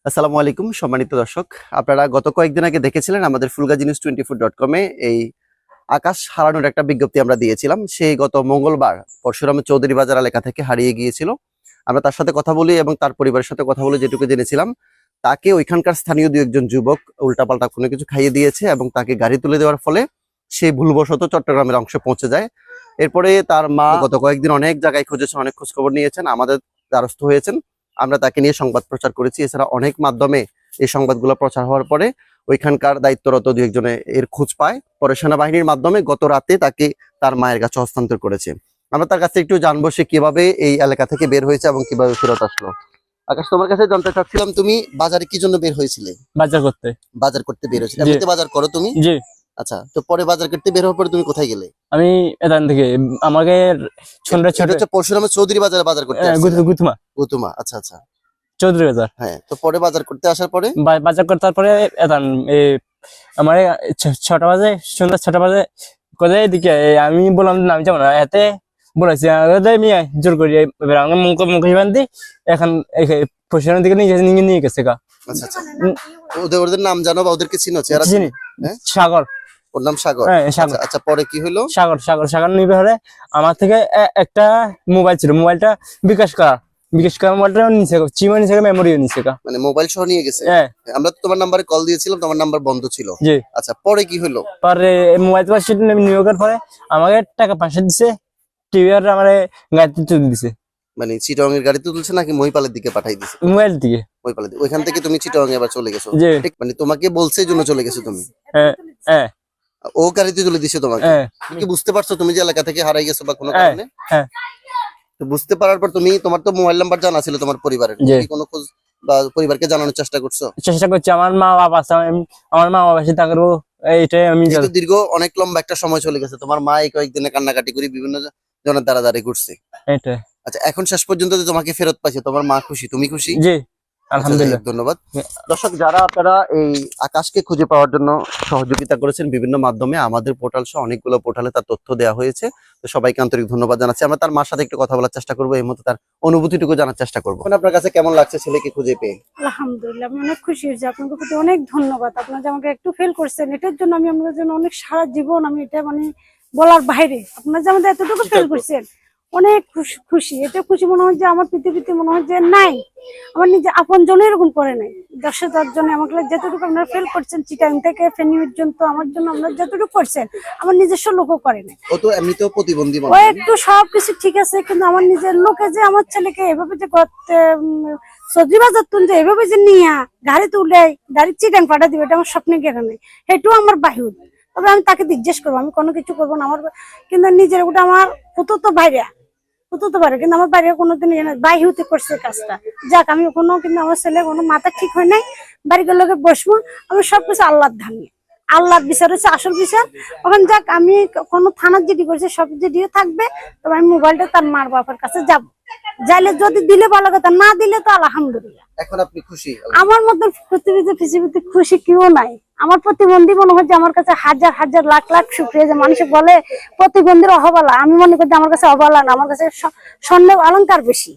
আসসালামু আলাইকুম সম্মানিত দর্শক, আপনারা গত কয়েকদিন আগে দেখেছিলেন আমাদের ফুলগাজী নিউজ 24.com এ এই আকাশ হারানোর একটা বিজ্ঞপ্তি আমরা দিয়েছিলাম। সেই গত মঙ্গলবার পরশুরামের চৌধুরী বাজার এলাকা থেকে হারিয়ে গিয়েছিল। আমরা তার সাথে কথা বলি এবং তার পরিবারের সাথে কথা বলে যেটুকু জেনেছিলাম, তাকে ওইখানকার স্থানীয় দু একজন যুবক উল্টাপাল্টা কোনো কিছু খাইয়ে দিয়েছে এবং তাকে গাড়ি তুলে দেওয়ার ফলে সে ভুলবশত চট্টগ্রামের অংশে পৌঁছে যায়। এরপরে তার মা গত কয়েকদিন অনেক জায়গায় খুঁজেছেন, অনেক খোঁজখবর নিয়েছেন, আমাদের দ্বারস্থ হয়েছেন। আমরা তাকে নিয়ে সংবাদ প্রচার করেছি। এছাড়া অনেক মাধ্যমে এই সংবাদগুলো প্রচার হওয়ার পরে ওইখানকার দায়িত্বরত দু একজনে এর খোঁজ পায়। পরে সেনাবাহিনীর মাধ্যমে গত রাতে তাকে তার মায়ের কাছে হস্তান্তর করেছে। আমরা তার কাছে একটু জানবো সে কিভাবে এই এলাকা থেকে বের হয়েছে এবং কিভাবে ফেরত আসলো। আকাশ, তোমার কাছে জানতে চাচ্ছিলাম, তুমি বাজারে কি জন্য বের হয়েছিলে? বাজার করতে। বাজার করতে বের হয়েছিলে? এমনিতে বাজার করো তুমি? জি। আচ্ছা, তো পরে বাজার করতে বের হওয়ার পরে তুমি কোথায় গেলে? আমি এখান থেকে আমাকে ছোট ছোট পরশুরামের চৌধুরী বাজারে বাজার করতে গুতুমা গুতুমা। আচ্ছা আচ্ছা, চৌধুরী বাজার। হ্যাঁ, তো পরে বাজার করতে আসার পরে বাজার করতে তারপরে এখান আমার 6টা বাজে, সন্ধ্যা 6টা বাজে কোথায় এদিকে আমি বললাম আমি যাবো না, এতে বলেছি মেয়ে জোর করি আমি মুখে বান্ধি এখন পরশুরামের দিকে নিয়ে গেছে গা। আচ্ছা আচ্ছা, ওদের নাম জানো বা ওদেরকে চিনো? চেহারা চিনি। সাগর, ওর নাম সাগর। হ্যাঁ সাগর। আচ্ছা, পরে কি হলো? সাগর নিবে হলে আমার থেকে একটা মোবাইল ছিল, মোবাইলটা বিকাশ করা মোবাইলটা নিচে চিমা নিচে মেমোরি নিচে মানে মোবাইল সহ নিয়ে গেছে। হ্যাঁ, আমরা তো তোমার নাম্বারে কল দিয়েছিলাম, তোমার নাম্বার বন্ধ ছিল। জি। আচ্ছা, পরে কি হলো? পরে মোবাইল নিয়োগের পরে আমাকে টাকা 500 দিছে, টিভি আর আমার গাড়িতে তুলে দিছে। মানে চিটং এর গাড়িতে তুলছে নাকি মহিপালের দিকে পাঠাই দিছে? মোবাইল দিকে। মহিপালের দিকে। ওইখান থেকে তুমি চিটং এ আবার চলে গেছো? জি। মানে তোমাকে বলছে এই জন্য চলে গেছো তুমি? হ্যাঁ হ্যাঁ। ও গাড়িতে তুলে দিছে তোমাকে? হ্যাঁ। তুমি কি বুঝতে পারছো তুমি যে এলাকা থেকে হারাই গেছো বা কোনো কারণে? হ্যাঁ। তো বুঝতে পারার পর তুমি, তোমার তো মোবাইল নাম্বার জানা ছিল তোমার পরিবারের, কি কোনো খোঁজ বা পরিবারকে জানানোর চেষ্টা করছো? চেষ্টা করছি, আমার মা বাবা আছে, আমার মা বাবা এসে থাকবো, এইটাই আমি দীর্ঘ অনেক লম্বা একটা সময় চলে গেছে। তোমার মা এই কয়েকদিনে কান্নাকাটি করে বিভিন্ন জনের দ্বারা ঘুরছে। এইটাই। আচ্ছা, এখন শেষ পর্যন্ত যে তোমাকে ফেরত পাইছে, তোমার মা খুশি, তুমি খুশি? জি, আলহামদুলিল্লাহ। ধন্যবাদ। দর্শক, যারা আপনারা এই আকাশকে খুঁজে পাওয়ার জন্য সহযোগিতা করেছেন বিভিন্ন মাধ্যমে, আমাদের পোর্টাল সহ অনেকগুলো পোর্টালে তার তথ্য দেওয়া হয়েছে, তো সবাইকে আন্তরিক ধন্যবাদ জানাচ্ছি। আমরা তার মার সাথে একটু কথা বলার চেষ্টা করবো, এই মতো তার অনুভূতিটুকু জানার চেষ্টা করবো। আপনার কাছে কেমন লাগছে ছেলেকে খুঁজে পেয়ে? আলহামদুলিল্লাহ, আমি অনেক খুশি হয়েছি। আপনাদের প্রতি অনেক ধন্যবাদ। আপনারা যে আমাকে একটু ফেল করছেন, এটার জন্য আমি আপনাদের জন্য অনেক সারা জীবন আমি এটা মানে বলার বাইরে। আপনারা যে আমাদের এতটুকু ফেল করছেন, অনেক খুশি। এটা খুশি মনে হয় যে আমার পৃথিবীতে মনে হয় যে নাই, আমার নিজে আপন জনের এরকম করে নাই। 10,000 জন আমাকে যতটুকু আপনারা ফেল করছেন, চিটাং থেকে ফেনী পর্যন্ত আমার জন্য আপনারা যতটুকু করছেন, আমার নিজস্ব লোকও করে নাই। ও তো এমনিতেও প্রতিবন্ধী, ও একটু সবকিছু ঠিক আছে, কিন্তু আমার নিজের লোকে যে আমার ছেলেকে এভাবে যে করতে সবজি বাজার তুন যে এভাবে যে নিয়ে গাড়ি তুলে গাড়ি চিটাং পাঠা দিবে, এটা আমার স্বপ্নে গেড়ে নেই। এটাও আমার বাহির। তবে আমি তাকে জিজ্ঞেস করবো, আমি কোনো কিছু করবো না। আমার কিন্তু নিজের ওটা আমার হতো তো বাইরে, কিন্তু আমার বাইরে কোনোদিন বাই হতে করছে কাজটা। যাক, আমি কোনো কিন্তু আমার ছেলে কোনো মাথা ঠিক হয় নাই, বাড়ির লোকে বসবো। আমি সবকিছু আল্লাহর ধান, আল্লাহর বিচার হচ্ছে আসল বিচার। ওখানে যাক, আমি কোনো থানার জিডি করছি, সব জিডিও থাকবে। তবে আমি মোবাইলটা তার মার বাবার কাছে যাব, যাইলে যদি দিলে ভালো কথা, না দিলে তো আলহামদুলিল্লাহ। এখন আপনি খুশি? আমার মতন পৃথিবীতে খুশি কেউ নাই। আমার প্রতিবন্ধী মনে হয় যে আমার কাছে হাজার হাজার লাখ লাখ শুক্রিয়া। যে মানুষ বলে প্রতিবন্ধীর অবহেলা, আমি মনে করি আমার কাছে অবহেলা না, আমার কাছে স্বর্ণের অলংকার বেশি।